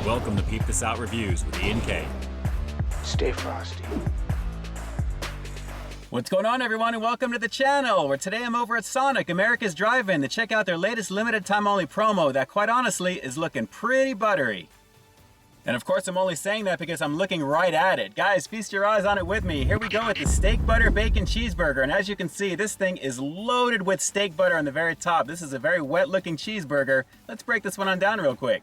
Welcome to Peep This Out Reviews with Ian K. Stay frosty. What's going on, everyone, and welcome to the channel, where today I'm over at Sonic, America's Drive-In, to check out their latest limited time only promo that, quite honestly, is looking pretty buttery. And of course, I'm only saying that because I'm looking right at it. Guys, feast your eyes on it with me. Here we go with the Steak Butter Bacon Cheeseburger, and as you can see, this thing is loaded with steak butter on the very top. This is a very wet-looking cheeseburger. Let's break this one on down real quick.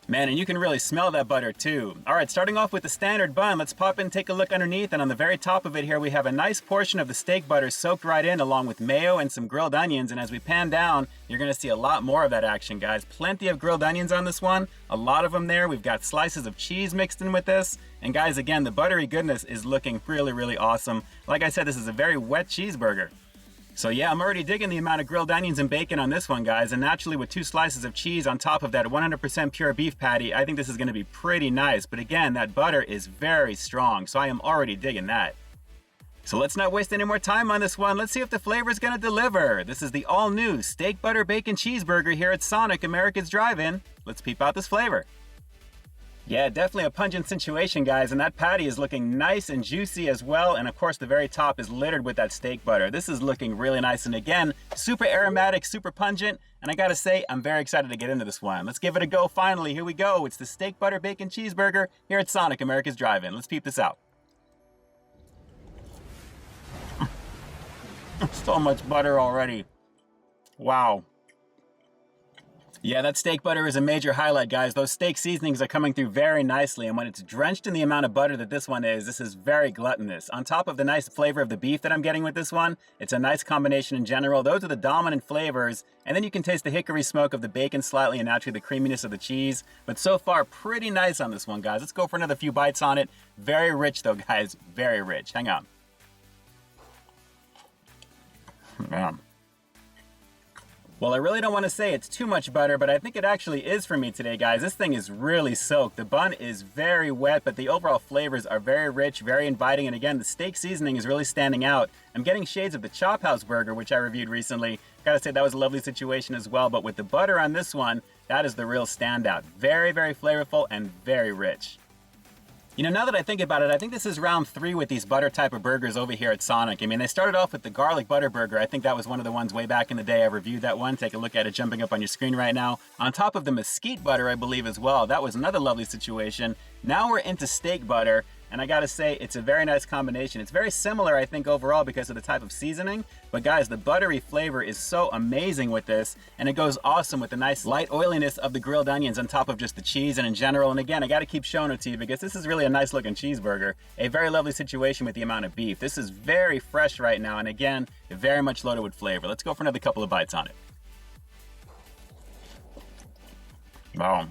Man, and you can really smell that butter too. Alright, starting off with the standard bun, let's pop in and take a look underneath, and on the very top of it here we have a nice portion of the steak butter soaked right in, along with mayo and some grilled onions, and as we pan down, you're going to see a lot more of that action, guys. Plenty of grilled onions on this one, a lot of them there. We've got slices of cheese mixed in with this, and guys, again, the buttery goodness is looking really awesome. Like I said, this is a very wet cheeseburger. So yeah, I'm already digging the amount of grilled onions and bacon on this one, guys, and naturally with 2 slices of cheese on top of that 100% pure beef patty, I think this is going to be pretty nice. But again, that butter is very strong, so I am already digging that. So let's not waste any more time on this one. Let's see if the flavor is going to deliver. This is the all-new Steak Butter Bacon Cheeseburger here at Sonic, America's Drive-In. Let's peep out this flavor. Yeah, definitely a pungent situation, guys, and that patty is looking nice and juicy as well, and of course the very top is littered with that steak butter. This is looking really nice, and again, super aromatic, super pungent, and I gotta say, I'm very excited to get into this one. Let's give it a go finally. Here we go. It's the Steak Butter Bacon Cheeseburger here at Sonic, America's Drive-In. Let's peep this out. So much butter already. Wow. Yeah, that steak butter is a major highlight, guys. Those steak seasonings are coming through very nicely, and when it's drenched in the amount of butter that this one is, this is very gluttonous. On top of the nice flavor of the beef that I'm getting with this one, it's a nice combination in general. Those are the dominant flavors, and then you can taste the hickory smoke of the bacon slightly and naturally the creaminess of the cheese. But so far, pretty nice on this one, guys. Let's go for another few bites on it. Very rich, though, guys. Very rich. Hang on. Man. Well, I really don't want to say it's too much butter, but I think it actually is for me today, guys. This thing is really soaked. The bun is very wet, but the overall flavors are very rich, very inviting, and again, the steak seasoning is really standing out. I'm getting shades of the Chop House burger, which I reviewed recently. Gotta say, that was a lovely situation as well, but with the butter on this one, that is the real standout. Very flavorful and very rich. You know, now that I think about it, I think this is round 3 with these butter type of burgers over here at Sonic. I mean, they started off with the garlic butter burger. I think that was one of the ones way back in the day. I reviewed that one. Take a look at it jumping up on your screen right now. On top of the mesquite butter, I believe, as well. That was another lovely situation. Now we're into steak butter, and I gotta say, it's a very nice combination. It's very similar, I think, overall because of the type of seasoning. But guys, the buttery flavor is so amazing with this, and it goes awesome with the nice light oiliness of the grilled onions on top of just the cheese and in general. And again, I gotta keep showing it to you because this is really a nice looking cheeseburger. A very lovely situation with the amount of beef. This is very fresh right now, and again, very much loaded with flavor. Let's go for another couple of bites on it. Wow.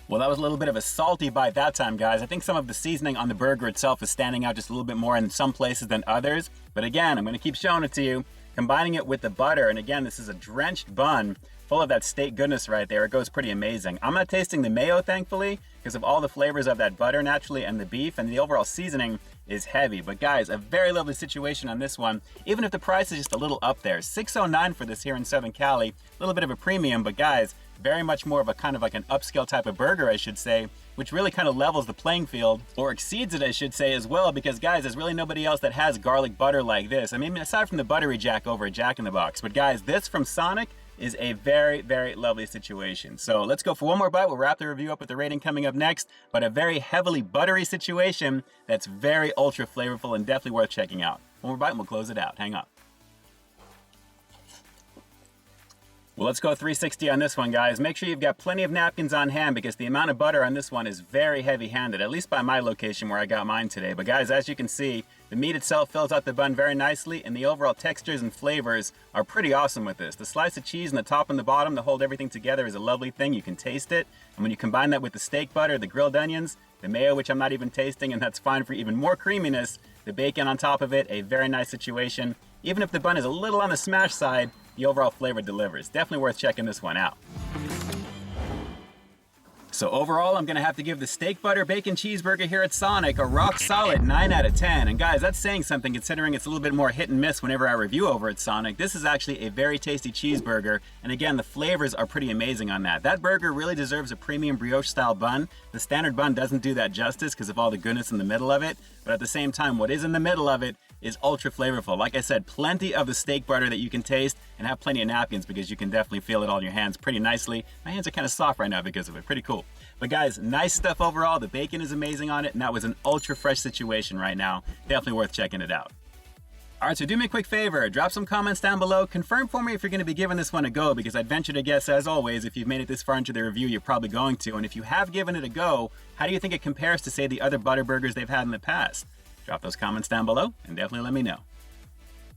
Well, that was a little bit of a salty bite that time, guys. I think some of the seasoning on the burger itself is standing out just a little bit more in some places than others. But again, I'm going to keep showing it to you, combining it with the butter. And again, this is a drenched bun full of that steak goodness right there. It goes pretty amazing. I'm not tasting the mayo, thankfully, because of all the flavors of that butter naturally and the beef, and the overall seasoning is heavy. But guys, a very lovely situation on this one, even if the price is just a little up there. $6.09 for this here in Southern Cali. A little bit of a premium, but guys, very much more of a kind of like an upscale type of burger, I should say, which really kind of levels the playing field, or exceeds it, I should say, as well, because guys, there's really nobody else that has garlic butter like this. I mean, aside from the Buttery Jack over at Jack in the Box. But guys, this from Sonic is a very lovely situation. So let's go for one more bite. We'll wrap the review up with the rating coming up next, but a very heavily buttery situation that's very ultra flavorful and definitely worth checking out. One more bite and we'll close it out. Hang on. Well, let's go 360 on this one, guys. Make sure you've got plenty of napkins on hand because the amount of butter on this one is very heavy-handed, at least by my location where I got mine today. But guys, as you can see, the meat itself fills out the bun very nicely, and the overall textures and flavors are pretty awesome with this. The slice of cheese on the top and the bottom to hold everything together is a lovely thing. You can taste it. And when you combine that with the steak butter, the grilled onions, the mayo, which I'm not even tasting, and that's fine for even more creaminess, the bacon on top of it, a very nice situation. Even if the bun is a little on the smash side, the overall flavor delivers. Definitely worth checking this one out. So overall, I'm gonna have to give the steak butter bacon cheeseburger here at Sonic a rock solid 9 out of 10. And guys, that's saying something considering it's a little bit more hit and miss whenever I review over at Sonic. This is actually a very tasty cheeseburger. And again, the flavors are pretty amazing on that. That burger really deserves a premium brioche style bun. The standard bun doesn't do that justice because of all the goodness in the middle of it. But at the same time, what is in the middle of it is ultra flavorful. Like I said, plenty of the steak butter that you can taste, and have plenty of napkins because you can definitely feel it all in your hands pretty nicely. My hands are kind of soft right now because of it. Pretty cool. But guys, nice stuff overall. The bacon is amazing on it, and that was an ultra fresh situation right now. Definitely worth checking it out. Alright, so do me a quick favor, drop some comments down below, confirm for me if you're going to be giving this one a go, because I'd venture to guess, as always, if you've made it this far into the review, you're probably going to, and if you have given it a go, how do you think it compares to, say, the other butter burgers they've had in the past? Drop those comments down below, and definitely let me know.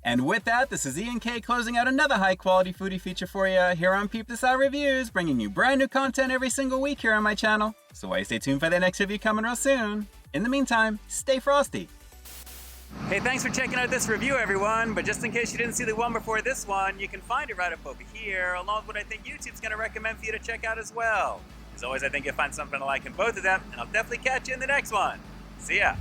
And with that, this is Ian K closing out another high-quality foodie feature for you here on Peep This Out Reviews, bringing you brand new content every single week here on my channel. So why stay tuned for the next review coming real soon. In the meantime, stay frosty. Hey, thanks for checking out this review, everyone. But just in case you didn't see the one before this one, you can find it right up over here, along with what I think YouTube's going to recommend for you to check out as well. As always, I think you'll find something to like in both of them, and I'll definitely catch you in the next one. See ya.